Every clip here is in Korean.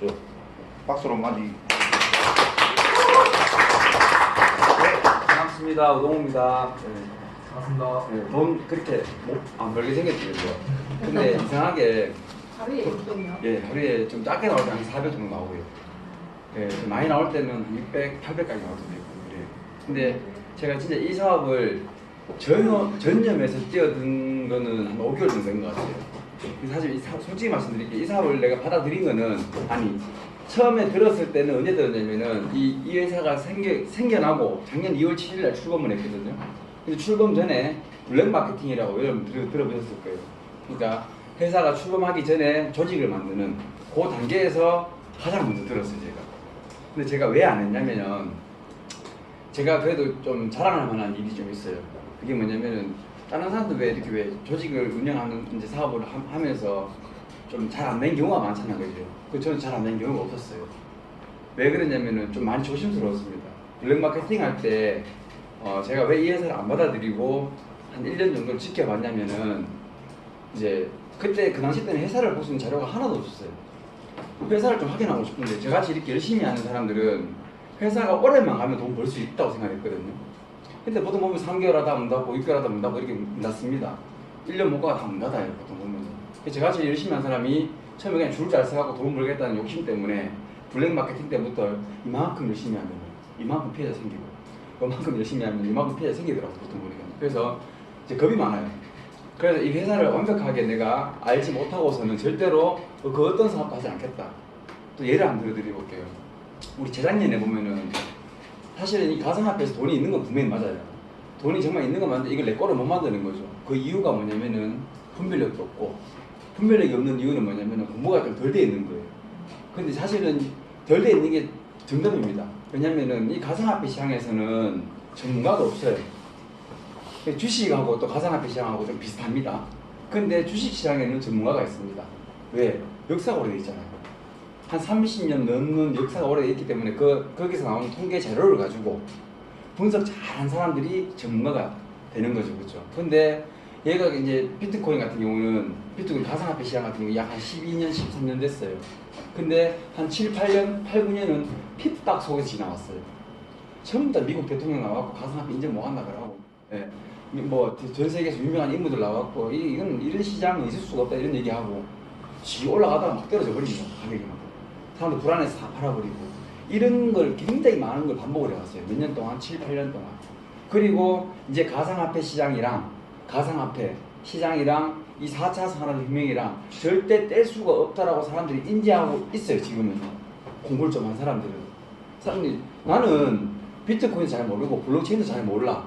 저 박수로 맞이. 네, 반갑습니다. 우동호입니다. 반갑습니다. 돈 그렇게 안 벌게 생겼더라고요. 근데 이상하게 하루에 어떤요? 하루에 좀 작게 나올 때는 400 정도 나오고요. 좀 많이 나올 때는 한 600, 800까지 나올 때도 있고 그래요. 근데 제가 진짜 이 사업을 전념해서 뛰어든 거는 한 5개월 정도 된 것 같아요. 사실 솔직히 말씀드릴게요. 이 사업을 내가 받아들인 거는 처음에 들었을 때는 언제 들었냐면은 이 회사가 생겨나고 작년 2월 7일 날 출범을 했거든요. 근데 출범 전에 블랙 마케팅이라고 여러분 들어보셨을 거예요. 그러니까 회사가 출범하기 전에 조직을 만드는 그 단계에서 가장 먼저 들었어요, 제가. 근데 제가 왜 안 했냐면은 제가 그래도 좀 자랑할 만한 일이 좀 있어요. 그게 뭐냐면은 다른 사람들 왜 조직을 운영하는 이제 사업을 하면서 좀 잘 안 된 경우가 많잖아요, 그죠? 저는 잘 안 된 경우가 없었어요. 왜 그러냐면은 좀 많이 조심스러웠습니다. 블랙 마케팅 할 때 제가 왜 이 회사를 안 받아들이고 한 1년 정도 지켜봤냐면은 이제 그때 그 당시 때는 회사를 볼 수 있는 자료가 하나도 없었어요. 회사를 좀 확인하고 싶은데 저같이 이렇게 열심히 하는 사람들은 회사가 오래만 가면 돈 벌 수 있다고 생각했거든요. 근데 보통 보면 3개월 하다 문 닫고 6개월 하다 문 닫고 이렇게 문 닫습니다. 1년 못 가다 문 닫아요, 보통 보면. 저같이 열심히 한 사람이 처음에 그냥 줄 잘 서갖고 돈 벌겠다는 욕심 때문에 블랙 마케팅 때부터 이만큼 열심히 하면 이만큼 피해자 생기고 이만큼 열심히 하면 이만큼 피해자 생기더라고요, 보통 보니까. 그래서 이제 겁이 많아요. 그래서 이 회사를 완벽하게 내가 알지 못하고서는 절대로 그 어떤 사업도 하지 않겠다. 또 예를 한번 들어드려볼게요. 우리 재작년에 보면은 사실은 이 가상화폐에서 돈이 있는 건 분명히 맞아요. 돈이 정말 있는 건 맞는데 이걸 내 거로 못 만드는 거죠. 그 이유가 뭐냐면은 분별력도 없고, 분별력이 없는 이유는 뭐냐면은 공부가 좀 덜 돼 있는 거예요. 근데 사실은 덜 돼 있는 게 정답입니다. 왜냐면은 이 가상화폐 시장에서는 전문가가 없어요. 주식하고 또 가상화폐 시장하고 좀 비슷합니다. 근데 주식 시장에는 전문가가 있습니다. 왜? 역사가 오래돼 있잖아요. 한 30년 넘는 역사가 오래돼 있기 때문에 거기서 나오는 통계 자료를 가지고 분석 잘한 사람들이 전문가가 되는 거죠, 그렇죠? 근데 얘가 이제 비트코인 같은 경우는 비트코인 가상화폐 시장 같은 경우 약 한 12년, 13년 됐어요. 근데 한 7, 8년, 8, 9년은 핍박 속에서 지나왔어요. 전부 다 미국 대통령 나와갖고 가상화폐 인정 못 한다 그러고, 예. 뭐 전 세계에서 유명한 인물들 나와갖고 이건 이런 시장은 있을 수가 없다 이런 얘기하고 지 올라가다가 막 떨어져 버립니다, 가격이 막. 사람들 불안해서 다 팔아버리고 이런 걸 굉장히 많은 걸 반복을 해왔어요. 몇 년 동안, 7, 8년 동안. 그리고 이제 가상화폐 시장이랑 가상화폐 시장이랑 이 4차 산업혁명이랑 절대 뗄 수가 없다라고 사람들이 인지하고 있어요, 지금은. 공부를 좀 한 사람들은. 나는 비트코인 잘 모르고 블록체인도 잘 몰라.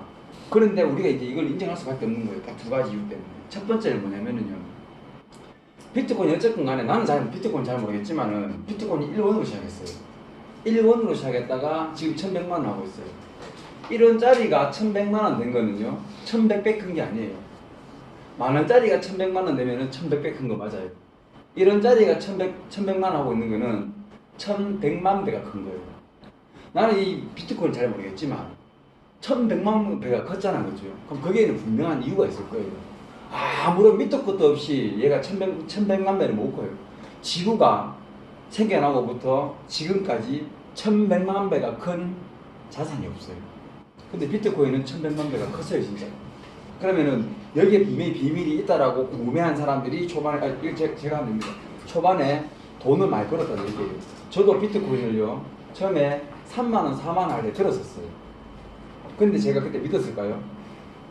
그런데 우리가 이제 이걸 인정할 수밖에 없는 거예요. 딱 두 가지 이유 때문에. 첫 번째는 뭐냐면은요. 비트코인이 어쨌든 간에 나는 비트코인 잘 모르겠지만은 비트코인이 1원으로 시작했어요. 1원으로 시작했다가 지금 1100만 원 하고 있어요. 1원짜리가 1100만 원 된 거는요. 1100배 큰 게 아니에요. 만원짜리가 1100만 원 되면은 1100배 큰 거 맞아요. 1원짜리가 1100만 원 하고 있는 거는 1100만 배가 큰 거예요. 나는 이 비트코인 잘 모르겠지만 1100만 배가 컸잖아, 그죠? 그럼 거기에는 분명한 이유가 있을 거예요. 아무런 밑도 끝도 없이 얘가 1100만 배를 못 커요. 지구가 생겨나고부터 지금까지 1100만 배가 큰 자산이 없어요. 근데 비트코인은 1100만 배가 컸어요, 진짜. 그러면은 여기에 비밀이 있다라고 궁금해한 사람들이 초반에, 제가 하면 됩니다. 초반에 돈을 많이 벌었다는 얘기예요. 저도 비트코인을요, 처음에 3만원, 4만원 할 때 들었었어요. 근데 제가 그때 믿었을까요?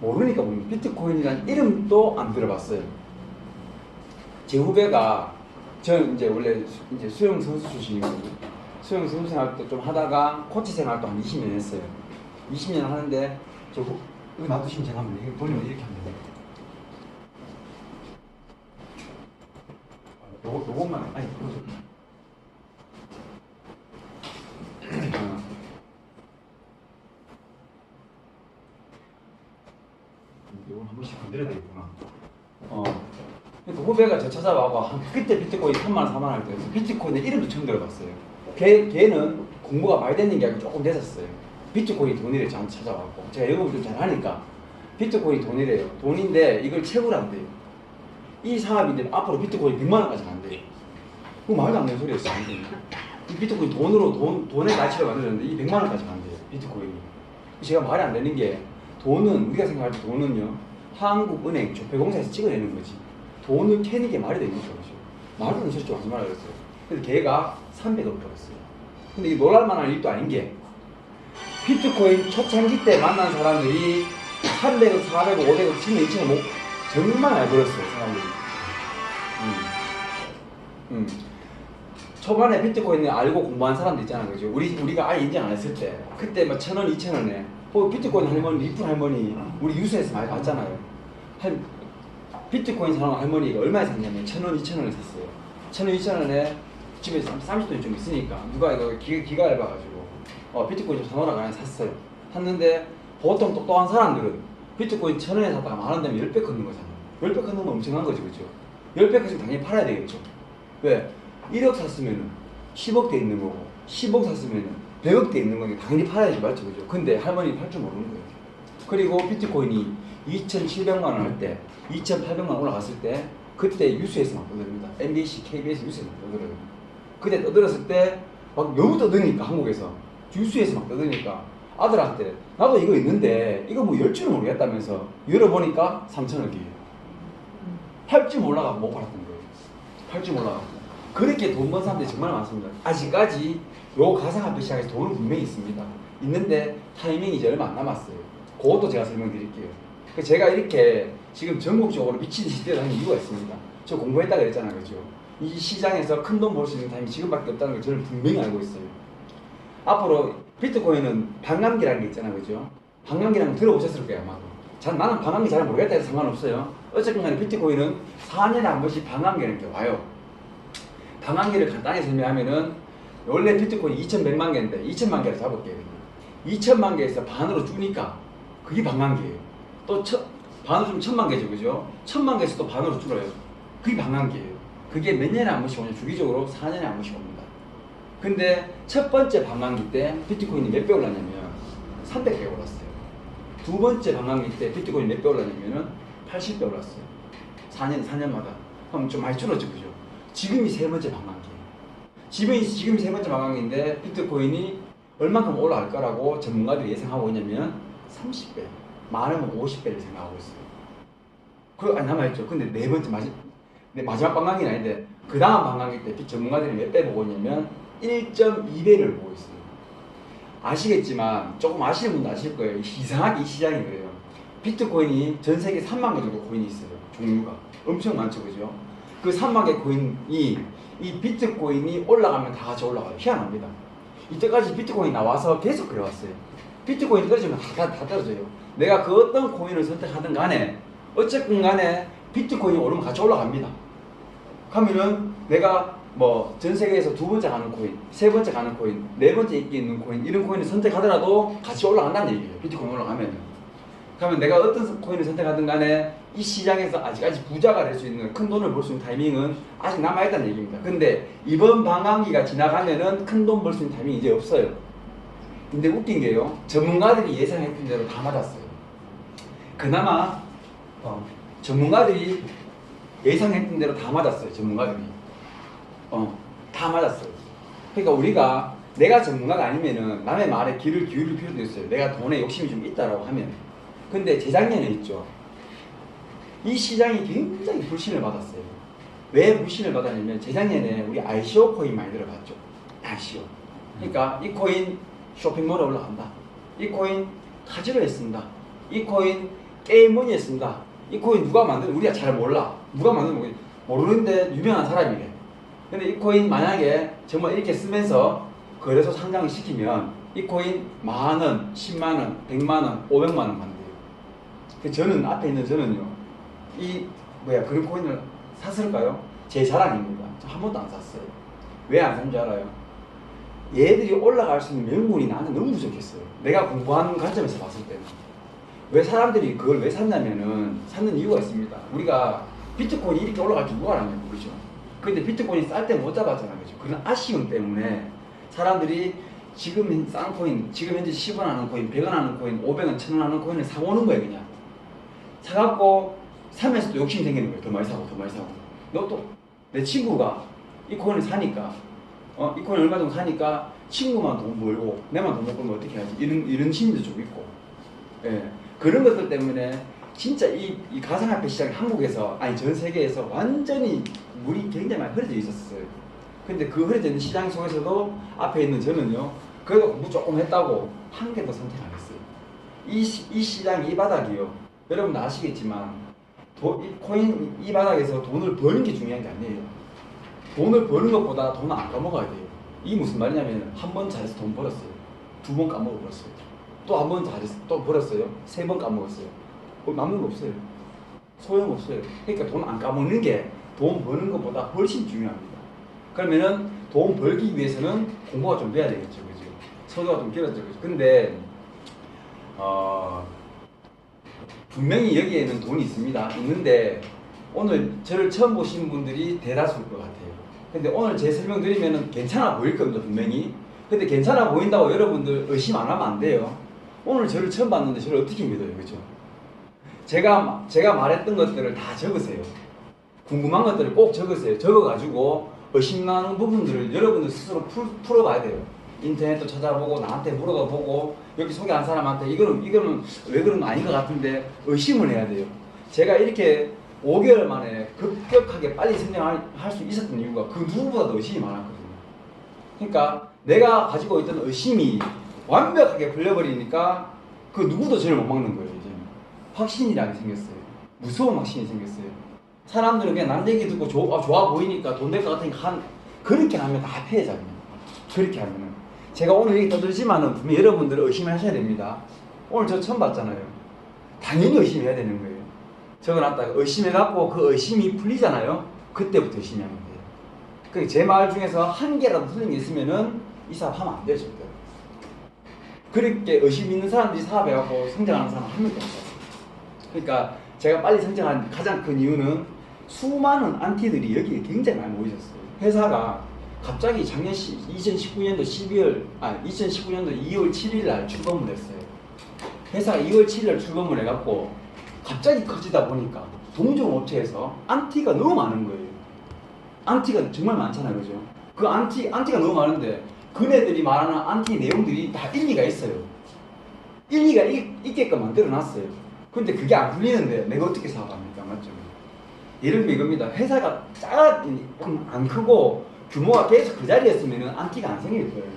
모르니까 봅니다. 비트코인이라는 이름도 안 들어봤어요. 제 후배가, 저는 이제 원래 이제 수영 선수 출신이거든요. 수영 선수 생활도 좀 하다가 코치 생활도 한 20년 했어요. 20년 하는데, 이거 놔두시면 제가 하면 돼요. 돌리면 이렇게 하면 돼요. 요것만, 아니, 그거죠. 이건 한 번씩 건드려야 되겠구나. 그러니까 후배가 저 찾아와고 그때 비트코인 3만원, 4만원 할 때였어요. 비트코인의 이름도 처음 들어봤어요. 걔는 공부가 많이 되는 게 아니고 조금 됐었어요. 비트코인이 돈이래, 저한테 찾아와고. 제가 영업을 좀 잘하니까 비트코인이 돈이래요. 돈인데 이걸 채굴 안 돼요. 이 사업인데 앞으로 비트코인 100만원까지 안 돼요. 그거 말도 안 되는 소리였어요. 이 비트코인 돈의 가치를 만들었는데 이 100만 원까지 간대요. 비트코인이. 제가 말이 안 되는 게 돈은 우리가 생각할 때 돈은요. 한국은행 조폐공사에서 찍어내는 거지. 돈을 캐는 게 말이 되는 거죠. 말도 안 되는 소리 좀 하지 말라 그랬어요. 그래서 걔가 300을 벌었어요. 근데 이게 놀랄만한 일도 아닌 게 비트코인 초창기 때 만난 사람들이 300억, 400억, 500억, 10억, 2000억 정말 많이 벌었어요. 사람들이. 초반에 비트코인을 알고 공부한 사람들 있잖아요. 그죠? 우리가 아예 인정 안 했을 때 그때 막 1,000원, 2,000원에 비트코인 할머니, 리플 할머니 우리 뉴스에서 많이 봤잖아요. 비트코인 사는 할머니가 얼마에 샀냐면 1,000원, 2,000원에 샀어요. 1,000원, 2,000원에 집에 30돈이 좀 있으니까 누가 이거 기가 얇아가지고 비트코인 좀 사놓으라고 하나 샀어요. 샀는데 보통 똑똑한 사람들은 비트코인 1,000원에 샀다가 만원 되면 10배 걷는 거잖아. 10배 걷는 건 엄청난 거지, 그죠? 10배 걷으면 당연히 팔아야 되겠죠. 왜? 1억 샀으면 10억 돼 있는 거고 10억 샀으면 100억 돼 있는 거니까 당연히 팔아야지, 맞죠, 그죠? 근데 할머니 팔 줄 모르는 거예요. 그리고 비트코인이 2,700만 원 할 때 2,800만 원 올라갔을 때 그때 뉴스에서 막 떠듭니다. MBC, KBS 뉴스에서 막 떠들어요. 그때 떠들었을 때 막 너무 떠드니까 한국에서 뉴스에서 막 떠드니까 아들한테 나도 이거 있는데 이거 뭐 열 줄은 모르겠다면서 열어보니까 3,000억이에요. 팔 줄 몰라가고 못 팔았던 거예요. 팔 줄 몰라가고. 그렇게 돈 번 사람들이 정말 많습니다. 아직까지 요 가상화폐 시장에서 돈은 분명히 있습니다. 있는데 타이밍이 이제 얼마 안 남았어요. 그것도 제가 설명드릴게요. 제가 이렇게 지금 전국적으로 미친 듯이 뛰어다니는 이유가 있습니다. 저 공부했다 그랬잖아요, 그죠? 이 시장에서 큰 돈 벌 수 있는 타임이 지금밖에 없다는 걸 저는 분명히 알고 있어요. 앞으로 비트코인은 반감기라는 게 있잖아요, 그죠? 반감기라는 거 들어보셨을 거예요, 아마도. 나는 반감기 잘 모르겠다 해서 상관없어요. 어쨌든 간에 비트코인은 4년에 한 번씩 반감기라는 게 와요. 반감기를 간단히 설명하면은 원래 비트코인 2,100만 개인데 2,000만 개를 잡을게요. 2,000만 개에서 반으로 줄니까 그게 반감기예요. 또 반으로 좀 1,000만 개죠, 그죠? 1,000만 개에서 또 반으로 줄어요. 그게 반감기예요. 그게 몇 년에 한 번씩 오냐? 주기적으로 4년에 한 번씩 옵니다. 근데 첫 번째 반감기 때 비트코인이 몇 배 올랐냐면 300배 올랐어요. 두 번째 반감기 때 비트코인이 몇 배 올랐냐면 80배 올랐어요. 4년마다. 그럼 좀 많이 줄었죠, 그죠? 지금이 세 번째 반감기예요. 지금이 세 번째 반감기인데 비트코인이 얼만큼 올라갈 거라고 전문가들이 예상하고 있냐면 30배, 많으면 50배를 생각하고 있어요. 남아있죠. 근데 마지막 반감기는 아닌데 그 다음 반감기 때 전문가들이 몇 배 보고 있냐면 1.2배를 보고 있어요. 아시겠지만 조금 아시는 분도 아실 거예요. 이상하게 이 시장이 그래요. 비트코인이 전 세계 3만 개 정도 코인이 있어요. 종류가 엄청 많죠, 그죠? 그 3만 개 코인이 이 비트코인이 올라가면 다 같이 올라가요. 희한합니다. 이때까지 비트코인이 나와서 계속 그래왔어요. 비트코인이 떨어지면 다 떨어져요. 내가 그 어떤 코인을 선택하든 간에 어쨌든 간에 비트코인이 오르면 같이 올라갑니다. 그러면은 내가 뭐 전 세계에서 두 번째 가는 코인, 세 번째 가는 코인, 네 번째 인기 있는 코인 이런 코인을 선택하더라도 같이 올라간다는 얘기예요. 비트코인 올라가면. 그러면 내가 어떤 코인을 선택하든 간에 이 시장에서 아직까지 부자가 될 수 있는 큰 돈을 벌 수 있는 타이밍은 아직 남아있다는 얘기입니다. 근데 이번 반감기가 지나가면은 큰 돈 벌 수 있는 타이밍이 이제 없어요. 근데 웃긴 게요. 전문가들이 예상했던 대로 다 맞았어요. 그나마 전문가들이 예상했던 대로 다 맞았어요. 전문가들이. 다 맞았어요. 그러니까 내가 전문가가 아니면은 남의 말에 귀를 기울일 필요도 있어요. 내가 돈에 욕심이 좀 있다라고 하면. 근데 재작년에 있죠. 이 시장이 굉장히 불신을 받았어요. 왜 불신을 받았냐면 재작년에 우리 ICO 코인 많이 들어봤죠. ICO. 그러니까 이 코인 쇼핑몰에 올라간다. 이 코인 카지노에 쓴다. 이 코인 게임머니에 쓴다. 이 코인 누가 만든 우리가 잘 몰라. 누가 만든 모르는데 유명한 사람이래. 근데 이 코인 만약에 정말 이렇게 쓰면서 거래소 상장을 시키면 이 코인 10,000원, 100,000원, 100만원, 500만원 만돼요. 저는 앞에 있는 저는요. 그런 코인을 샀을까요? 제 자랑입니다. 저 한 번도 안 샀어요. 왜 안 산 줄 알아요? 얘들이 올라갈 수 있는 명분이 나한테 너무 부족했어요. 내가 공부하는 관점에서 봤을 때는. 왜 사람들이 그걸 왜 샀냐면은 샀는 이유가 있습니다. 우리가 비트코인이 이렇게 올라갈 줄 누가 알았냐고, 그죠? 근데 비트코인이 쌀 때 못 잡았잖아요, 그죠? 그런 아쉬움 때문에 사람들이 지금 싼 코인, 지금 현재 10원 하는 코인, 100원 하는 코인, 500원, 1000원 하는 코인을 사오는 거예요, 그냥. 사갖고 사면서 또 욕심이 생기는 거예요. 더 많이 사고, 더 많이 사고. 내 친구가 이 코인을 사니까 이 코인 얼마 정도 사니까 친구만 돈 벌고 내만 돈 못 벌면 어떻게 하지? 이런 심리도 좀 있고, 예. 그런 것들 때문에 진짜 이 가상화폐 시장이 한국에서 아니 전 세계에서 완전히 물이 굉장히 많이 흐려져 있었어요. 근데 그 흐려져 있는 시장 속에서도 앞에 있는 저는요, 그래도 공부 조금 했다고 한 개도 선택 안 했어요. 이 시장이 이 바닥이요. 여러분도 아시겠지만 이 코인 이 바닥에서 돈을 버는 게 중요한 게 아니에요. 돈을 버는 것보다 돈을 안 까먹어야 돼요. 이게 무슨 말이냐면 한 번 잘해서 돈 벌었어요. 두 번 까먹어 버렸어요. 또 한 번 잘해서 또 벌었어요. 세 번 까먹었어요. 남는 거 없어요. 소용 없어요. 그러니까 돈 안 까먹는 게 돈 버는 것보다 훨씬 중요합니다. 그러면은 돈 벌기 위해서는 공부가 좀 돼야 되겠죠, 그죠? 서도가 좀 길어져, 그죠? 근데 분명히 여기에는 돈이 있습니다. 있는데 오늘 저를 처음 보시는 분들이 대다수일 것 같아요. 근데 오늘 제 설명 드리면은 괜찮아 보일 겁니다, 분명히. 근데 괜찮아 보인다고 여러분들 의심 안 하면 안 돼요. 오늘 저를 처음 봤는데 저를 어떻게 믿어요, 그죠? 제가 말했던 것들을 다 적으세요. 궁금한 것들을 꼭 적으세요. 적어가지고 의심나는 부분들을 여러분들 스스로 풀어봐야 돼요. 인터넷도 찾아보고 나한테 물어보고 여기 소개한 사람한테 이거는 왜 그런 거 아닌 것 같은데 의심을 해야 돼요. 제가 이렇게 5개월 만에 급격하게 빨리 성장할 수 있었던 이유가 그 누구보다도 의심이 많았거든요. 그러니까 내가 가지고 있던 의심이 완벽하게 풀려버리니까 그 누구도 저를 못 막는 거예요. 이제 확신이라는 게 생겼어요. 무서운 확신이 생겼어요. 사람들은 그냥 남 얘기 듣고 좋아 보이니까 돈 될 것 같으니까 그렇게 하면 다 패해자입니다. 그렇게 하면은 제가 오늘 얘기 떠들지만은 분명히 여러분들 의심하셔야 됩니다. 오늘 저 처음 봤잖아요. 당연히 의심해야 되는 거예요. 적어놨다가 의심해갖고 그 의심이 풀리잖아요. 그때부터 의심하면 돼요. 그러니까 제 말 중에서 한 개라도 틀린 게 있으면은 이 사업 하면 안 돼요, 절대. 그렇게 의심 있는 사람들이 사업해갖고 성장하는 사람 한 명도 없어요. 그러니까 제가 빨리 성장한 가장 큰 이유는 수많은 안티들이 여기에 굉장히 많이 모이셨어요. 회사가 갑자기 작년 2019년도 2월 7일 날 출범을 했어요. 회사가 2월 7일 날 출범을 해갖고 갑자기 커지다 보니까 동종업체에서 안티가 너무 많은 거예요. 안티가 정말 많잖아요, 그죠? 그 안티가 너무 많은데 그네들이 말하는 안티 내용들이 다 일리가 있어요. 일리가 있게끔 만들어놨어요. 근데 그게 안 풀리는데 내가 어떻게 사업합니까? 맞죠? 예를 들면 이겁니다. 회사가 안 크고 규모가 계속 그 자리였으면 안티가 안 생길 거예요.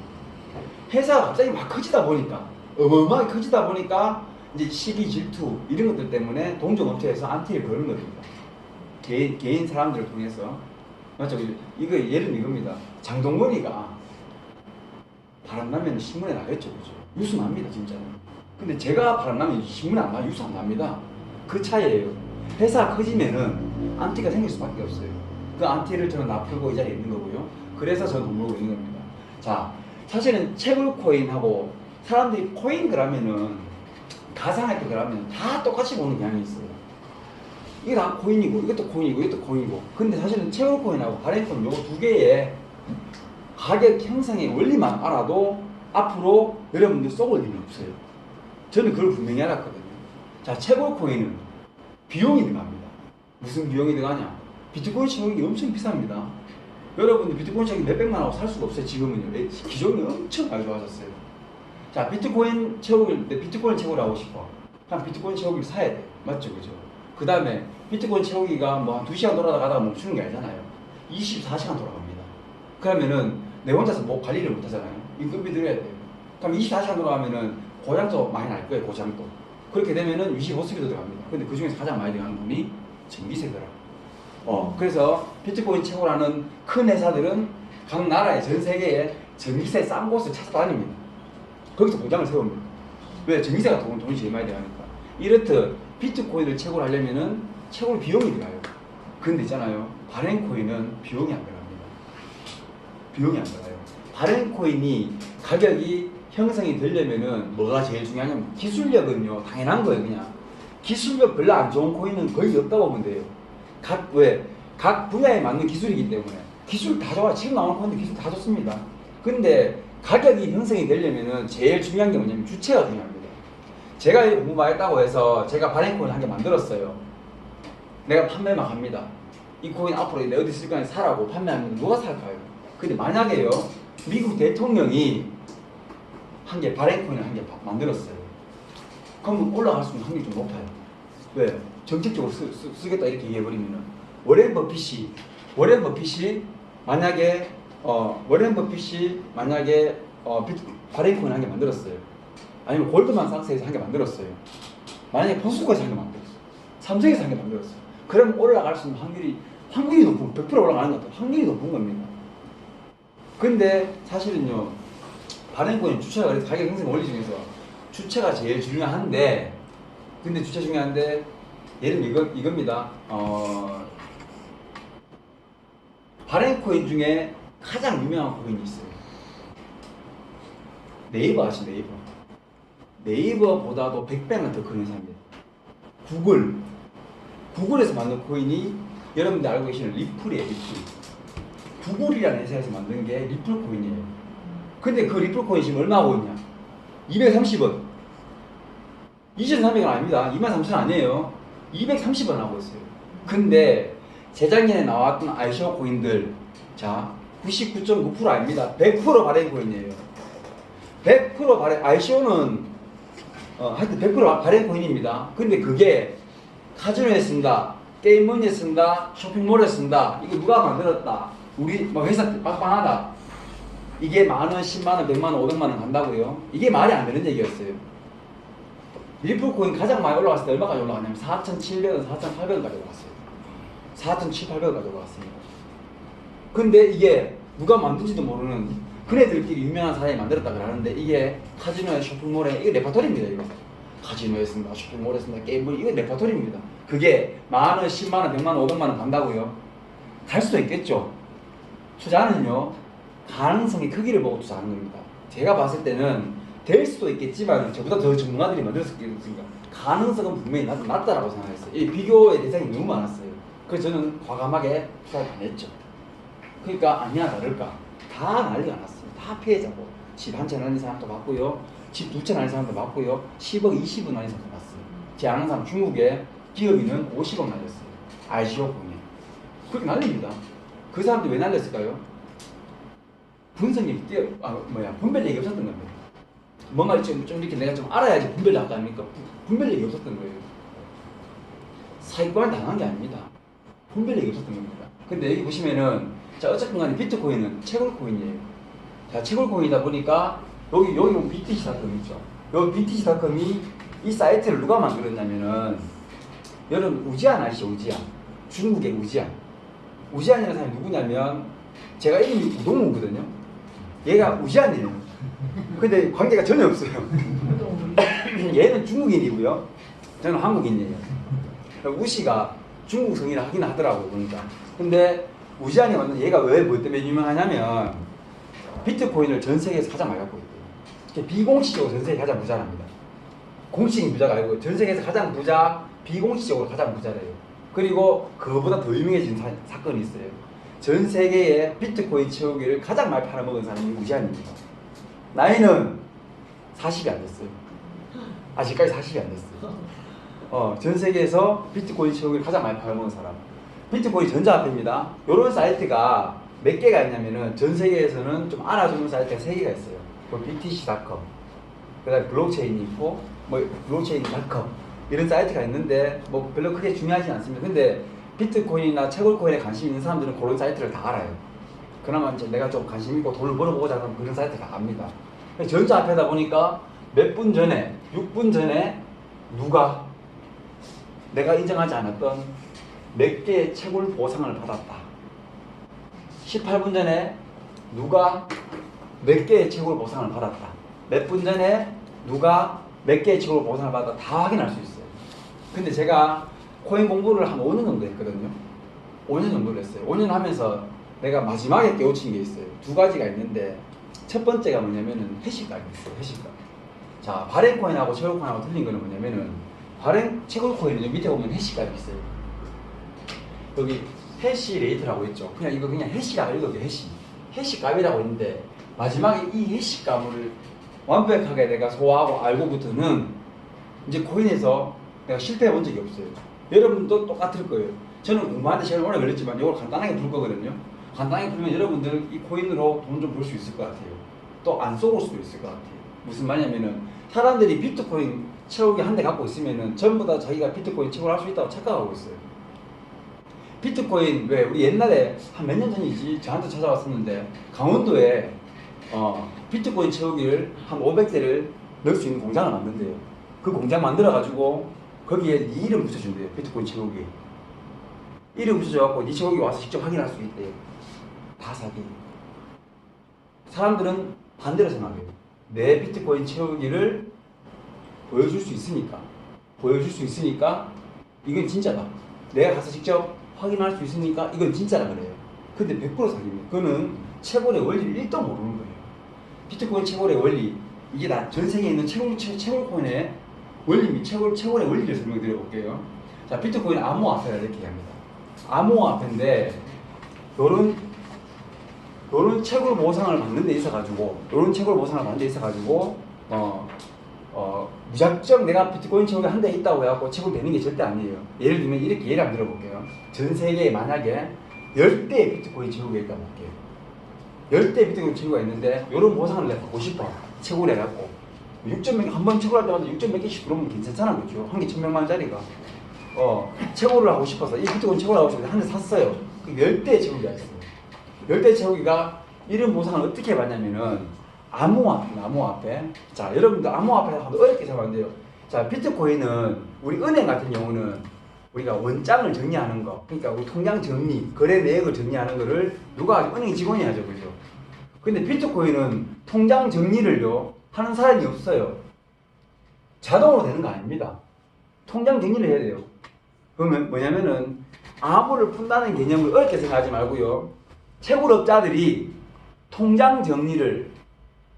회사가 갑자기 막 커지다 보니까 어마어마하게 커지다 보니까 이제 시기 질투 이런 것들 때문에 동종업체에서 안티를 거는 겁니다. 개인 사람들을 통해서. 맞죠? 이거 예를 들면 이겁니다. 장동건이가 바람나면 신문에 나겠죠, 그죠? 뉴스 납니다, 진짜로. 근데 제가 바람나면 신문에 안 나, 뉴스 안 납니다. 그 차이예요. 회사가 커지면은 안티가 생길 수밖에 없어요. 그 안티를 저는 다 풀고 이 자리에 있는 거고요. 그래서 저는 돈 벌고 있는 겁니다. 자, 사실은 채굴코인하고 사람들이 코인 그러면은 가상화폐 그러면 다 똑같이 보는 경향이 있어요. 이게 다 코인이고 이것도 코인이고 이것도 코인이고. 근데 사실은 채굴코인하고 바렌코인 요거 두 개의 가격 형성의 원리만 알아도 앞으로 여러분들 썩을 일은 없어요. 저는 그걸 분명히 알았거든요. 자, 채굴코인은 비용이 들어갑니다. 무슨 비용이 들어가냐? 비트코인 채굴이 엄청 비쌉니다. 여러분들 비트코인 채굴 몇백만 원하고 살 수가 없어요. 지금은요. 기존이 엄청 많이 좋아졌어요. 자, 비트코인 채굴을 하고 싶어. 그럼 비트코인 채굴기를 사야 돼. 맞죠? 그죠? 그 다음에 비트코인 채우기가 뭐 한 2시간 돌아가다가 멈추는 게 아니잖아요. 24시간 돌아갑니다. 그러면은 내 혼자서 뭐 관리를 못 하잖아요. 인건비 들여야 돼요. 그럼 24시간 돌아가면은 고장도 많이 날 거예요. 고장도. 그렇게 되면은 25세기도 들어갑니다. 근데 그 중에서 가장 많이 들어가는 돈이 전기세더라. 그래서 비트코인 채굴하는 큰 회사들은 각 나라의 전 세계에 전기세 싼 곳을 찾아다닙니다. 거기서 공장을 세웁니다. 왜? 전기세가 돈이 제일 많이 들어가니까. 이렇듯 비트코인을 채굴하려면은 채굴 비용이 들어가요. 근데 있잖아요. 바렌코인은 비용이 안 들어갑니다. 비용이 안 들어가요. 바렌코인이 가격이 형성이 되려면은 뭐가 제일 중요하냐면 기술력은요. 당연한 거예요, 그냥. 기술력 별로 안 좋은 코인은 거의 없다고 보면 돼요. 각 분야에 맞는 기술이기 때문에. 기술 다 좋아요. 지금 나오는 코인도 기술 다 좋습니다. 근데 가격이 형성이 되려면은 제일 중요한 게 뭐냐면 주체가 중요합니다. 제가 공부 많이 했다고 해서 제가 바렌코인을 한 개 만들었어요. 내가 판매만 합니다. 이 코인 앞으로 내 어디 쓸 거냐 사라고 판매하면 누가 살까요? 근데 만약에요 미국 대통령이 한 개 발행 코인을 한 개 만들었어요. 그러면 올라갈 수 있는 확률이 좀 높아요. 왜? 정책적으로 쓰겠다 이렇게 얘기해버리면은 워렌 버핏이 만약에 발행 코인 한 개 만들었어요. 아니면 골드만삭스에서 한 개 만들었어요. 만약에 포스코에서 한 개 만들었어요. 삼성에서 한 개 만들었어요. 그럼 올라갈 수 있는 확률이 높은 100% 올라가는 것도 확률이 높은 겁니다. 근데 사실은요 발행코인 주체가 그래서 가격 형성 원리 중에서 주체가 제일 중요한데 근데 주체 중요한데 예를 들면 이겁니다. 발행코인 중에 가장 유명한 코인이 있어요. 네이버 아시죠? 네이버보다도 100배는 더 큰 회사입니다. 구글에서 만든 코인이 여러분들 알고 계시는 리플이에요. 구글이라는 회사에서 만든 게 리플 코인이에요. 근데 그 리플 코인 지금 얼마 하고 있냐? 230원. 2,300원 아닙니다. 23,000원 아니에요. 230원 하고 있어요. 근데 재작년에 나왔던 ICO 코인들 자 99.9% 아닙니다. 100% 발행 코인이에요. 100% 발행 ICO는 하여튼 100% 발행 코인입니다. 근데 그게 카지노에 쓴다, 게임머니에 쓴다, 쇼핑몰에 쓴다. 이거 누가 만들었다? 우리 뭐 회사 빵빵하다. 이게 만원, 10만원, 100만원, 500만원 간다고요? 이게 말이 안 되는 얘기였어요. 리플 코인 가장 많이 올라갔을 때 얼마까지 올라갔냐면 4,700원, 4,800원까지 올라갔어요. 4,700~800원까지 올라갔습니다. 근데 이게 누가 만든지도 모르는 그네들끼리 유명한 사람이 만들었다 그러는데 이게 카지노에 쇼핑몰에 이게 레퍼토리입니다. 이거 카지노에 쓴다, 쇼핑몰에 쓴다, 게임몰 이거 레퍼토리입니다. 그게 만원, 10만원, 100만원, 500만원 간다고요? 갈 수도 있겠죠. 투자는요 가능성의 크기를 보고 투자하는 겁니다. 제가 봤을 때는 될 수도 있겠지만 저보다 더 전문가들이 만들었으니까 가능성은 분명히 낮다라고 생각했어요. 이 비교의 대상이 너무 많았어요. 그래서 저는 과감하게 투자를 안 했죠. 그러니까 아니야 다를까 다 난리가 났어요. 다 피해자고 집 한 채 날린 사람도 봤고요, 집 두 채 날린 사람도 봤고요, 10억, 20억 날린 사람도 봤어요. 제 아는 사람 중국에 기업인은 50억 날렸어요. ICO 공에 그렇게 날립니다. 그 사람들이 왜 날렸을까요? 분석력이 분별력이 없었던 겁니다. 뭔가 좀 이렇게 내가 좀 알아야지 분별을 할거 아닙니까? 분별력이 없었던 거예요. 사기꾼을 당한 게 아닙니다. 분별력이 없었던 겁니다. 근데 여기 보시면은 자 어쨌든 간에 비트코인은 채굴코인이에요. 자 채굴코인이다 보니까 여기 BTC.com 있죠. 여기 BTC.com이 이 사이트를 누가 만들었냐면은 여러분 우지안 아시죠? 우지안. 중국의 우지안이라는 사람이 누구냐면 제가 이름이 우동우거든요. 얘가 우지안이에요. 근데 관계가 전혀 없어요. 얘는 중국인이고요. 저는 한국인이에요. 우씨가 중국 성이라 하긴 하더라고요. 보니까. 근데 우지안이 완전 얘가 왜 뭐 때문에 유명하냐면 비트코인을 전 세계에서 가장 많이 갖고 있대요. 비공식적으로 전 세계 가장 부자랍니다. 공식인 부자가 아니고 전 세계에서 가장 부자, 비공식적으로 가장 부자래요. 그리고 그거보다 더 유명해진 사건이 있어요. 전 세계에 비트코인 채우기를 가장 많이 팔아먹은 사람이 우지안입니다. 나이는 40이 안 됐어요. 아직까지 40이 안 됐어요. 전 세계에서 비트코인 채우기를 가장 많이 팔아먹은 사람. 비트코인 전자화폐입니다. 이런 사이트가 몇 개가 있냐면은 전 세계에서는 좀 알아주는 사이트가 3개가 있어요. BTC.com, 그다음에 블록체인이 있고, 블록체인.com 이런 사이트가 있는데 뭐 별로 크게 중요하지 않습니다. 근데 비트코인이나 채굴코인에 관심 있는 사람들은 그런 사이트를 다 알아요. 그나마 이제 내가 좀 관심 있고 돈을 벌어보고자 하면 그런 사이트를 다 압니다. 전자화폐다 보니까 몇 분 전에, 6분 전에 누가 내가 인정하지 않았던 몇 개의 채굴 보상을 받았다. 18분 전에 누가 몇 개의 채굴 보상을 받았다. 몇 분 전에 누가 몇 개의 채굴 보상을 받았다. 다 확인할 수 있어요. 근데 제가 코인 공부를 한 5년 정도 했거든요. 5년 정도를 했어요. 5년 하면서 내가 마지막에 깨우친 게 있어요. 2가지가 있는데 첫 번째가 뭐냐면은 해시값이 있어요. 해시값. 자, 발행코인하고 채굴코인하고 틀린 거는 뭐냐면은 채굴코인은 여기 밑에 보면 해시값이 있어요. 여기 해시레이트라고 있죠. 이거 그냥 해시라고 읽어요. 해시값이라고 있는데 마지막에 이 해시값을 완벽하게 내가 소화하고 알고부터는 이제 코인에서 내가 실패해 본 적이 없어요. 여러분도 똑같을 거예요. 저는 공부하는데 시간이 오래 걸렸지만 이걸 간단하게 풀 거거든요. 간단하게 풀면 여러분들 이 코인으로 돈 좀 벌 수 있을 것 같아요. 또 안 쏘을 수도 있을 것 같아요. 무슨 말이냐면은 사람들이 비트코인 채우기 한 대 갖고 있으면은 전부 다 자기가 비트코인 채굴 할 수 있다고 착각하고 있어요. 비트코인 왜 우리 옛날에 한 몇 년 전이지 저한테 찾아왔었는데 강원도에 비트코인 채우기를 한 500대를 넣을 수 있는 공장을 만든대요. 그 공장 만들어 가지고 거기에 네 이름 붙여준대요. 비트코인 채우기 이름 붙여줘갖고 네 채우기 와서 직접 확인할 수 있대요. 다 사기. 사람들은 반대로 생각해요. 내 비트코인 채우기를 보여줄 수 있으니까 이건 진짜다. 내가 가서 직접 확인할 수 있으니까 이건 진짜라 그래요. 근데 100% 사기입니다. 그거는 채굴의 원리를 1도 모르는 거예요. 비트코인 채굴의 원리, 이게 다 전 세계에 있는 채굴코인의 원리, 채굴의 원리를 설명드려 볼게요. 자, 비트코인 암호화폐라 이렇게 합니다. 암호화폐인데 요런 채굴 보상을 받는 데 있어가지고 무작정 내가 비트코인 채굴이 한 대 있다고 해갖고 채굴되는 게 절대 아니에요. 예를 들면 이렇게 예를 한번 들어볼게요. 전 세계에 만약에 10대의 비트코인 채굴이 있다고 볼게요. 10대 비트코인 채굴가 있는데 이런 보상을 내가 받고 싶어. 채굴해갖고 6점 한 번 채굴할 때마다 6점 몇 개씩 들어오면 괜찮잖아, 그죠? 한 개 1,100만 원짜리가 채굴을 하고 싶어서 이 비트코인 채굴을 하고 싶어서 한 대 샀어요. 그 10대의 채굴기가 있어요. 10대 채굴기가 이런 보상을 어떻게 받냐면은 암호화폐. 자, 여러분들 암호화폐 하면 어렵게 생각하면 안 돼요. 자, 비트코인은 우리 은행 같은 경우는 우리가 원장을 정리하는 거, 그러니까 우리 통장 정리, 거래 내역을 정리하는 거를 누가 은행 직원이 하죠, 그죠? 근데 비트코인은 통장 정리를요 하는 사람이 없어요. 자동으로 되는 거 아닙니다. 통장 정리를 해야 돼요. 그러면 뭐냐면은 암호를 푼다는 개념을 어렵게 생각하지 말고요. 채굴업자들이 통장 정리를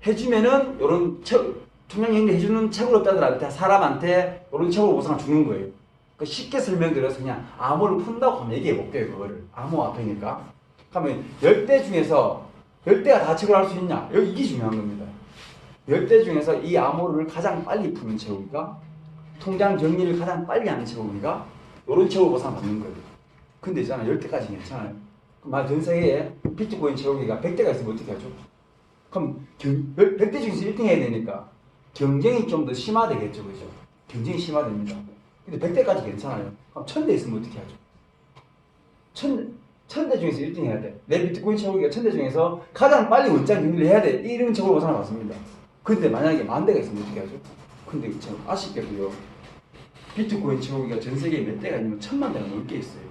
해주면은 요런 통장 정리 해주는 채굴업자들한테 사람한테 요런 채굴 보상을 주는 거예요. 그 쉽게 설명드려서 그냥 암호를 푼다고 한번 얘기해 볼게요. 그거를 암호화폐니까. 그러면 10대 중에서 10대가 다 채굴할 수 있냐? 이게 중요한 겁니다. 10대 중에서 이 암호를 가장 빨리 푸는 채굴기가, 통장 정리를 가장 빨리 하는 채굴기가 요런 채굴 보상을 받는 거예요. 근데 있잖아, 10대까지 괜찮아요. 그럼 전 세계에 비트코인 채굴기가 100대가 있으면 어떻게 하죠? 그럼 100대 중에서 1등 해야 되니까 경쟁이 좀 더 심화되겠죠, 그죠? 경쟁이 심화됩니다. 근데 100대까지 괜찮아요. 그럼 1000대 있으면 어떻게 하죠? 1000대 중에서 1등 해야 돼. 내 비트코인 채굴기가 1000대 중에서 가장 빨리 원장 정리를 해야 돼. 이런 채굴 보상을 받습니다. 근데 만약에 10,000대가 있으면 어떻게 하죠? 근데 참 아쉽게도요, 비트코인 채굴기가 전 세계에 몇 대가 있냐면 1000만 대가 넘게 있어요.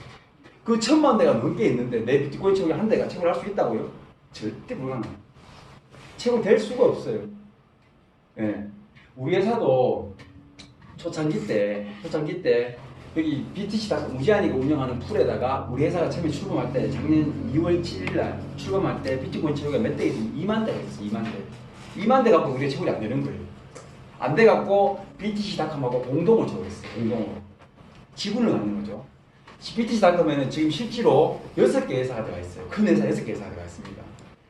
그 1000만 대가 넘게 있는데 내 비트코인 채굴기 한 대가 채굴할 수 있다고요? 절대 불가능해요. 채굴될 수가 없어요. 예. 우리 회사도 초창기 때 여기 BTC 무제한이가 운영하는 풀에다가 우리 회사가 처음에 출범할 때 작년 2월 7일날 출범할 때 비트코인 채굴기가 몇 대 있으면 2만 대가 있어요. 2만 대 갖고 우리가 채굴이 안 되는 거예요. 안 돼 갖고 BTC.com하고 공동으로 채굴했어요. 공동으로 지분을 갖는 거죠. BTC.com에는 지금 실제로 6개 회사가 들어가 있어요. 큰 회사 6개 회사가 들어가 있습니다.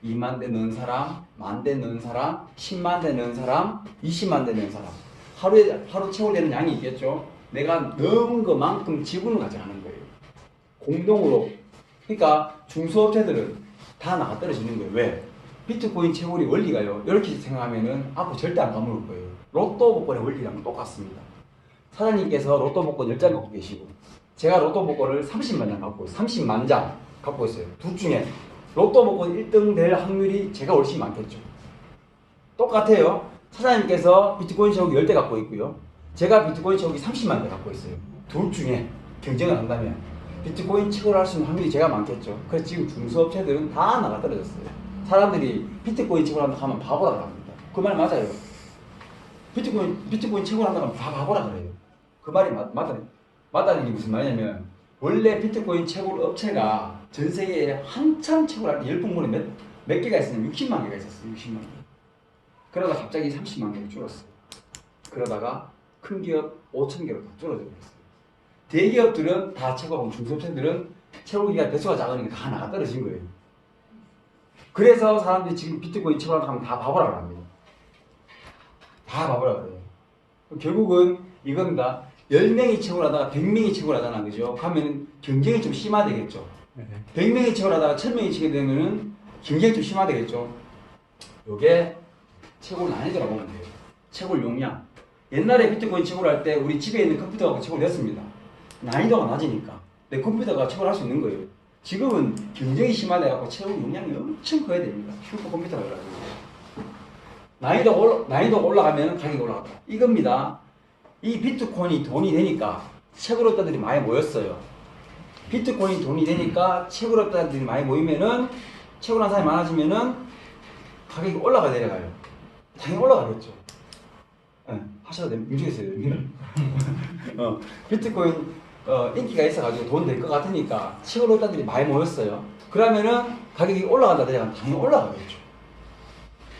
2만 대 넣은 사람, 10,000대 넣은 사람, 10만 대 넣은 사람, 20만 대 넣은 사람. 하루 채굴되는 양이 있겠죠. 내가 넣은 것만큼 지분을 가져가는 거예요. 공동으로. 그러니까 중소업체들은 다 나가 떨어지는 거예요. 왜? 비트코인 채굴이 원리가요, 이렇게 생각하면은 앞으로 절대 안 까먹을 거예요. 로또 복권의 원리랑 똑같습니다. 사장님께서 로또 복권 10장 갖고 계시고 제가 로또 복권을 30만 장 갖고 있어요. 30만 장 갖고 있어요. 둘 중에 로또 복권 1등 될 확률이 제가 훨씬 많겠죠. 똑같아요. 사장님께서 비트코인 채굴기 10대 갖고 있고요. 제가 비트코인 채굴기 30만 대 갖고 있어요. 둘 중에 경쟁을 한다면 비트코인 채굴을 할 수 있는 확률이 제가 많겠죠. 그래서 지금 중소업체들은 다 나가 떨어졌어요. 사람들이 비트코인 채굴한다 하면 바보라 합니다. 그 말 맞아요. 비트코인 채굴한다 하면 다 바보라 그래요. 그 말이 맞다는 게 무슨 말이냐면, 원래 비트코인 채굴 업체가 전 세계에 한참 채굴할 때 열풍문에 몇 개가 있었냐면 60만 개가 있었어요. 60만 개. 그러다 갑자기 30만 개로 줄었어요. 그러다가 큰 기업 5,000개로 다 줄어져 버렸어요. 대기업들은 다 채굴하고 중소업체들은 채굴기가 배수가 작으니까 다 나가 떨어진 거예요. 그래서 사람들이 지금 비트코인 채굴하다 하면 다 바보라 합니다. 다 바보라 그래요. 결국은 이겁니다. 10명이 채굴하다가 100명이 채굴하잖아, 그죠? 그러면 경쟁이 좀 심화되겠죠. 100명이 채굴하다가 1000명이 치게 되면은 경쟁이 좀 심화되겠죠. 요게 채굴 난이도라고 보면 돼요. 채굴 용량. 옛날에 비트코인 채굴할 때 우리 집에 있는 컴퓨터하고 채굴했습니다. 난이도가 낮으니까 내 컴퓨터가 채굴할 수 있는 거예요. 지금은 경쟁이 심화돼갖고 채굴 용량이 엄청 커야 됩니다. 슈퍼컴퓨터가 그래가지고 난이도가 올라가면 가격이 올라간다. 이겁니다. 이 비트코인이 돈이 되니까 채굴업자들이 많이 모였어요. 비트코인이 돈이 되니까 채굴업자들이 많이 모이면은 채굴한 사람이 많아지면은 가격이 올라가 내려가요. 당연히 올라가겠죠. 네, 하셔도 됩니다. 움직이셔야 됩니다. 비트코인 인기가 있어가지고 돈 될 것 같으니까 채굴업자들이 많이 모였어요. 그러면은 가격이 올라간다 내려간다 당연히 올라가겠죠.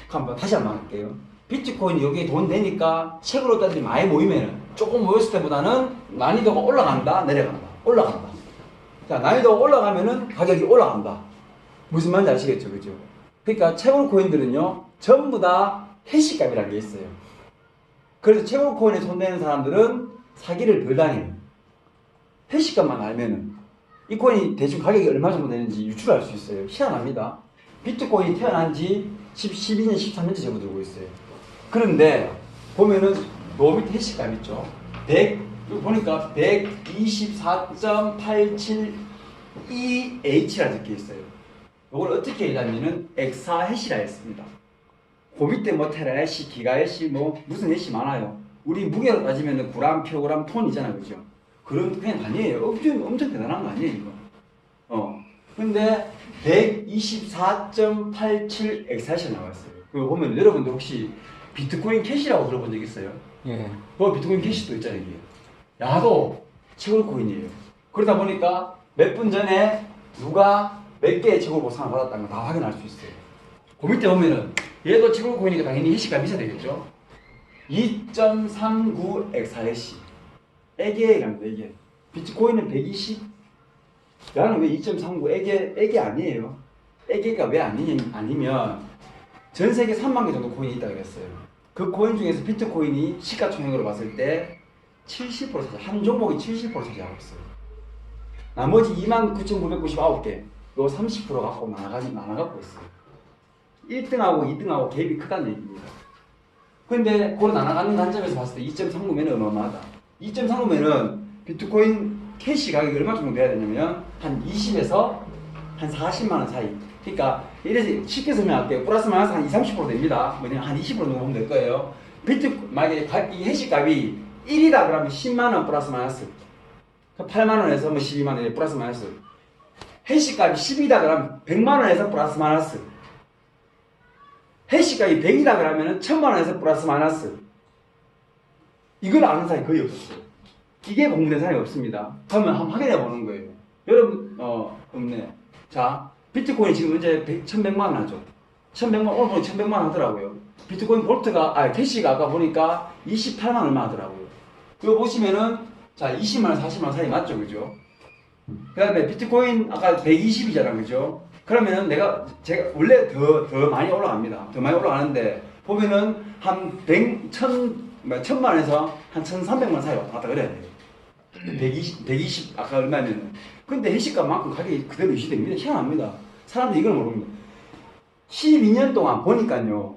그럼 다시 한번 할게요. 비트코인이 여기에 돈 되니까 채굴업자들이 많이 모이면은 조금 모였을 때보다는 난이도가 올라간다 내려간다 올라간다. 자, 난이도가 올라가면은 가격이 올라간다. 무슨 말인지 아시겠죠, 그죠? 그러니까 채굴 코인들은요 전부 다 해시값이라는 게 있어요. 그래서 채굴 코인에 손대는 사람들은 사기를 덜 당해요. 해시값만 알면은 이 코인이 대충 가격이 얼마 정도 되는지 유출할 수 있어요. 희한합니다. 비트코인이 태어난 지 12년, 13년째 정도 들고 있어요. 그런데 보면은 요 밑에 해시값 있죠. 100, 보니까 124.872H라 적혀 있어요. 이걸 어떻게 읽냐면은 엑사 해시라 했습니다. 그 밑에 뭐 테라 해시, 기가 해시, 뭐 무슨 해시 많아요. 우리 무게로 따지면은 그람, 킬로그램, 톤이잖아요, 그죠? 그런 그냥 아니에요. 엄청 대단한 거 아니에요, 이거. 근데 124.87 엑사시가 나왔어요. 그거 보면 여러분들 혹시 비트코인 캐시라고 들어본 적 있어요? 예. 그 비트코인 캐시도 있잖아요, 이게. 야도 채굴 코인이에요. 그러다 보니까 몇 분 전에 누가 몇 개의 채굴 보상을 받았다는 거 다 확인할 수 있어요. 그 밑에 보면은 얘도 채굴 코인이니까 당연히 해시값이 있어야 되겠죠? 2.39 엑사해시. 애게랍니다, 애게. 비트코인은 120. 나는 왜 2.39 애게 아니에요. 애게가 왜 아니면 전 세계 3만 개 정도 코인이 있다고 그랬어요. 그 코인 중에서 비트코인이 시가총액으로 봤을 때 70% 차지, 한 종목이 70% 차지하고 있어요. 나머지 29,999개, 요 30% 갖고 나눠갖고 있어요. 1등하고 2등하고 갭이 크다는 얘기입니다. 근데 그걸 나눠가는 관점에서 봤을 때 2.39면은 어마어마하다. 2.39면은 비트코인 캐시 가격이 얼마 정도 돼야 되냐면 한 20에서 한 40만원 사이. 그러니까 이래서 쉽게 설명할게요. 플러스 마이너스 한 20-30% 됩니다. 뭐냐 한 20% 정도 보면 될 거예요. 만약에 이 해시 값이 1이다 그러면 10만원 플러스 마이너스 8만원에서 뭐 12만원 플러스 마이너스. 해시 값이 10이다 그러면 100만원에서 플러스 마이너스. 해시 값이 100이다 그러면 1000만원에서 플러스 마이너스. 이걸 아는 사람이 거의 없었어요. 이게 공부된 사람이 없습니다. 그러면 한번 확인해 보는 거예요. 여러분, 없네. 자, 비트코인이 지금 현재 1100만 원 하죠. 1100만, 오늘 보니 1100만 원 하더라고요. 비트코인 캐시가 아까 보니까 28만 얼마 하더라고요. 이거 보시면은, 자, 20만 원, 40만 원 사이 맞죠, 그죠? 그 다음에 비트코인 아까 120이잖아, 그죠? 그러면은 제가 원래 더 많이 올라갑니다. 더 많이 올라가는데, 보면은 한 1000만 원에서 한 1300만 원 사이 왔다 갔다 그래야 돼요. 120 아까 얼마냐면. 근데 해시값만큼 가격이 그대로 유지됩니다. 희한합니다. 사람들이 이걸 모릅니다. 12년 동안 보니까요,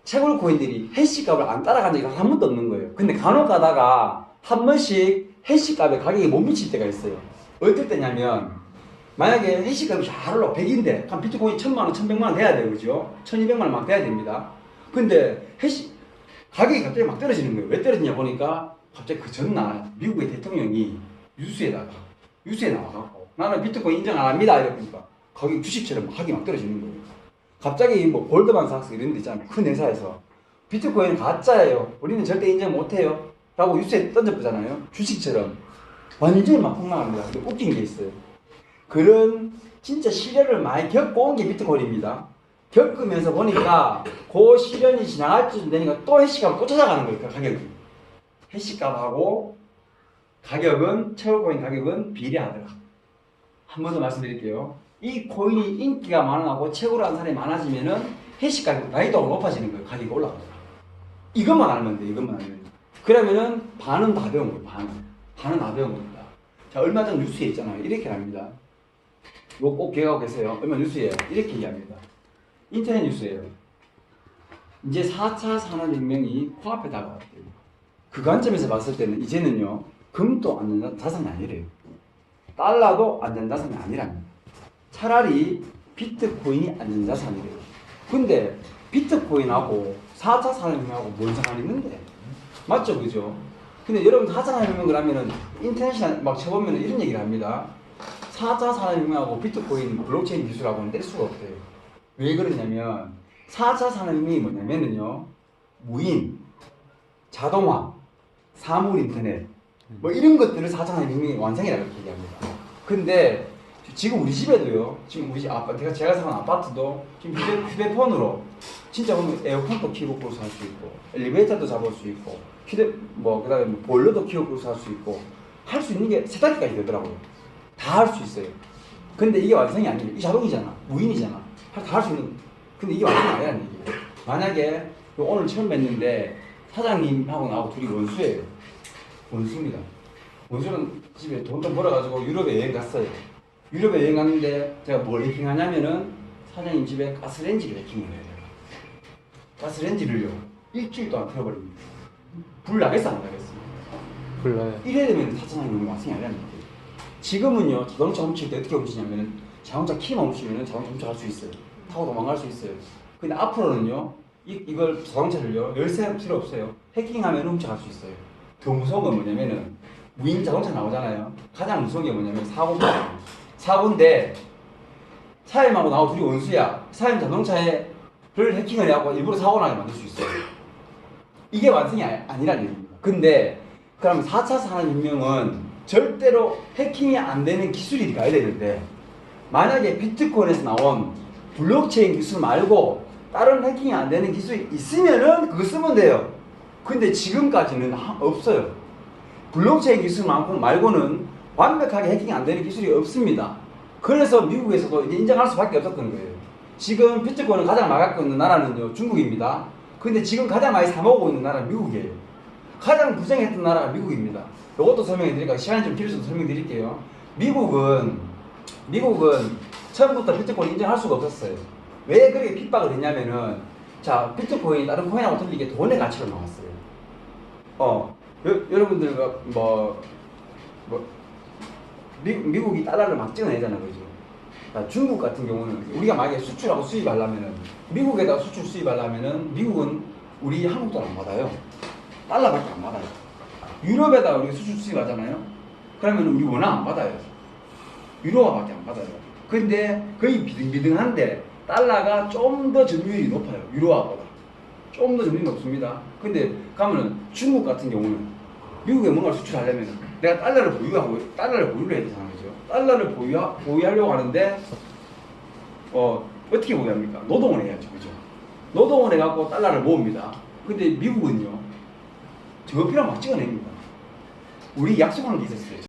채굴 코인들이 해시값을 안 따라간 적이 한 번도 없는 거예요. 근데 간혹 가다가 한 번씩 해시값에 가격이 못 미칠 때가 있어요. 어떨 때냐면, 만약에 해시값이 잘 올라 100인데, 한 비트코인 1000만 원, 1100만 원 돼야 돼요. 그죠? 1200만 원 막 돼야 됩니다. 근데 가격이 갑자기 막 떨어지는 거예요. 왜 떨어지냐 보니까 갑자기 그 전날 미국의 대통령이 뉴스에 나와갖고 나는 비트코인 인정 안 합니다 이러니까 가격이 주식처럼 가격이 막 떨어지는 거예요. 갑자기 뭐 골드만삭스 이런 데 있잖아요. 큰 회사에서 비트코인은 가짜예요. 우리는 절대 인정 못해요. 라고 뉴스에 던져보잖아요. 주식처럼. 완전히 막 폭락합니다. 근데 웃긴 게 있어요. 그런 진짜 시련을 많이 겪고 온 게 비트코인입니다. 겪으면서 보니까 그 시련이 지나갈 쯤 되니까 또 해시값을 또 찾아가는 거예요. 그 가격이. 해시값하고 가격은, 채굴코인 가격은 비례하더라. 한 번 더 말씀드릴게요. 이 코인이 인기가 많아가고 채굴하는 사람이 많아지면은 해시값이 난이도가 높아지는 거예요. 가격이 올라가더라. 이것만 알면 돼. 이것만 알면. 그러면은 반은 다 배운 거예요. 반은 다 배운 겁니다. 자, 얼마 전 뉴스에 있잖아요. 이렇게 합니다. 이거 꼭 기억하고 계세요. 얼마 뉴스에 이렇게 얘기합니다. 인터넷 뉴스예요. 이제 4차 산업혁명이 코앞에 다가왔대요. 그 관점에서 봤을 때는 이제는요, 금도 안전자산이 아니래요. 달러도 안전자산이 아니랍니다. 차라리 비트코인이 안전자산이래요. 근데 비트코인하고 4차 산업혁명하고 뭔 상관이 있는데? 맞죠, 그죠? 근데 여러분 4차 산업혁명을 하면은 인터넷에 막 쳐보면 이런 얘기를 합니다. 4차 산업혁명하고 비트코인 블록체인 기술하고는 뗄 수가 없대요. 왜 그러냐면 4차 산업혁명이 뭐냐면은요, 무인, 자동화, 사물 인터넷 뭐 이런 것들을 4차 산업혁명이 완성이라고 얘기합니다. 근데 지금 우리 집에도요, 지금 우리 제가 사는 아파트도 지금 휴대폰으로 진짜 보면 에어컨도 키고 끌어서 할 수 있고, 엘리베이터도 잡을 수 있고, 그다음에 보일러도 키고 끌어서 할 수 있고, 할 수 있는 게 세탁기까지 되더라고요. 다 할 수 있어요. 근데 이게 완성이 아니에요. 이 자동이잖아, 무인이잖아. 다 할 수 있는. 근데 이게 완성이 아니라는 얘기예요. 만약에 오늘 처음 뵀는데 사장님하고 나하고 둘이 원수예요. 원수입니다. 원수는 집에 돈 좀 벌어가지고 유럽에 여행 갔어요. 유럽에 여행 갔는데 제가 뭘 해킹하냐면은 사장님 집에 가스레인지를 해킹을 해요. 가스레인지를요, 일주일 동안 틀어버립니다. 불 나겠어, 안 나겠어? 불 나요. 이래 되면 4차 산업혁명 완성이 아니라는 얘기예요. 지금은요, 자동차 훔칠 때 어떻게 훔치냐면은 자동차 키만 훔치면은 자동차 훔쳐갈 수 있어요. 타고 도망갈 수 있어요. 근데 앞으로는요, 이걸 자동차를요, 열쇠 필요 없어요. 해킹하면 훔쳐갈 수 있어요. 더 무서운 건 뭐냐면은 무인 자동차 나오잖아요. 가장 무서운 게 뭐냐면 사고인데 사장님하고 나하고 둘이 원수야. 사장님 자동차를 해킹을 해갖고 일부러 사고 나게 만들 수 있어요. 이게 완성이 아니라는 얘기입니다. 근데 그러면 4차 산업혁명은 절대로 해킹이 안 되는 기술이 가야 되는데, 만약에 비트코인에서 나온 블록체인 기술 말고 다른 해킹이 안 되는 기술이 있으면은 그거 쓰면 돼요. 근데 지금까지는 없어요. 블록체인 기술 말고는 완벽하게 해킹이 안 되는 기술이 없습니다. 그래서 미국에서도 이제 인정할 수밖에 없었던 거예요. 지금 비트코인을 가장 많이 갖고 있는 나라는요, 중국입니다. 근데 지금 가장 많이 사먹고 있는 나라는 미국이에요. 가장 부정했던 나라가 미국입니다. 이것도 설명해 드릴까요? 시간이 좀 길어서 설명 드릴게요. 미국은 처음부터 비트코인 인정할 수가 없었어요. 왜 그렇게 핍박을 했냐면은, 자, 비트코인이 다른 코인하고 틀리게 돈의 가치로 나왔어요. 여러분들과 미국이 달러를 막 찍어내잖아요, 그죠? 중국 같은 경우는 우리가 만약에 수출하고 수입하려면은, 미국에다 수출 수입하려면은 미국은 우리 한국 돈 안 받아요. 달러밖에 안 받아요. 유럽에다 우리가 수출 수입하잖아요. 그러면 우리 원화 안 받아요. 유로화밖에 안 받아요. 근데 거의 비등비등한데 달러가 좀 더 점유율이 높아요. 유로화보다 좀 더 점유율이 높습니다. 근데 가면은 중국 같은 경우는 미국에 뭔가를 수출하려면 내가 달러를 보유를 해야 되잖아요, 그죠? 달러를 보유하려고 하는데 어떻게 보유합니까? 노동을 해야죠, 그죠? 노동을 해갖고 달러를 모읍니다. 근데 미국은요, 저거 필요하면 막 찍어냅니다. 우리 약속하는 게 있었어요.